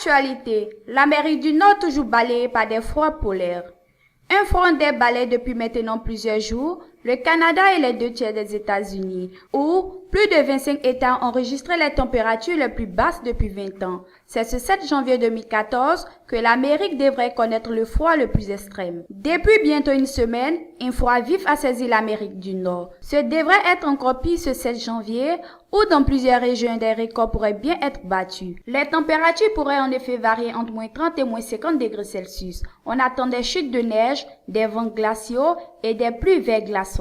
Actualité, l'Amérique du Nord toujours balayée par des froids polaires. Un front d'air balaye depuis maintenant plusieurs jours le Canada et les 2 tiers des États-Unis, où plus de 25 États ont enregistré les températures les plus basses depuis 20 ans. C'est ce 7 janvier 2014 que l'Amérique devrait connaître le froid le plus extrême. Depuis bientôt une semaine, un froid vif a saisi l'Amérique du Nord. Ce devrait être encore pire ce 7 janvier, où dans plusieurs régions des records pourraient bien être battus. Les températures pourraient en effet varier entre -30 et -50 degrés Celsius. On attend des chutes de neige, des vents glaciaux et des pluies verglaçantes.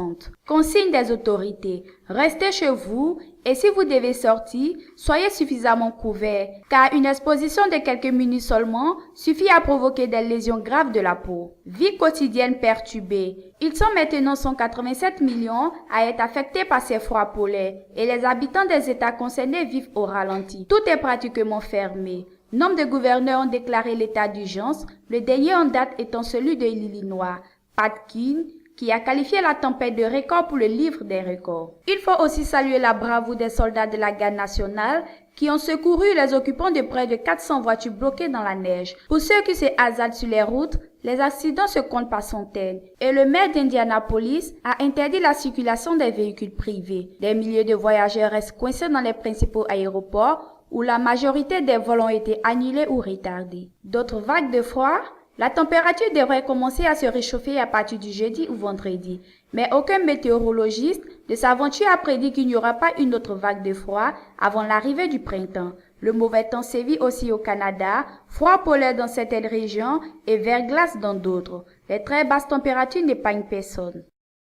Consigne des autorités: restez chez vous et si vous devez sortir, soyez suffisamment couverts, car une exposition de quelques minutes seulement suffit à provoquer des lésions graves de la peau. Vie quotidienne perturbée. Ils sont maintenant 187 millions à être affectés par ces froids polaires et les habitants des États concernés vivent au ralenti. Tout est pratiquement fermé. Nombre de gouverneurs ont déclaré l'état d'urgence, le dernier en date étant celui de l'Illinois, Pat Keane, qui a qualifié la tempête de record pour le livre des records. Il faut aussi saluer la bravoure des soldats de la garde nationale qui ont secouru les occupants de près de 400 voitures bloquées dans la neige. Pour ceux qui se hasardent sur les routes, les accidents se comptent par centaines et le maire d'Indianapolis a interdit la circulation des véhicules privés. Des milliers de voyageurs restent coincés dans les principaux aéroports où la majorité des vols ont été annulés ou retardés. D'autres vagues de froid? La température devrait commencer à se réchauffer à partir du jeudi ou vendredi, mais aucun météorologiste ne s'aventure à prédire qu'il n'y aura pas une autre vague de froid avant l'arrivée du printemps. Le mauvais temps sévit aussi au Canada, froid polaire dans certaines régions et verglas dans d'autres. Les très basses températures n'épargnent personne.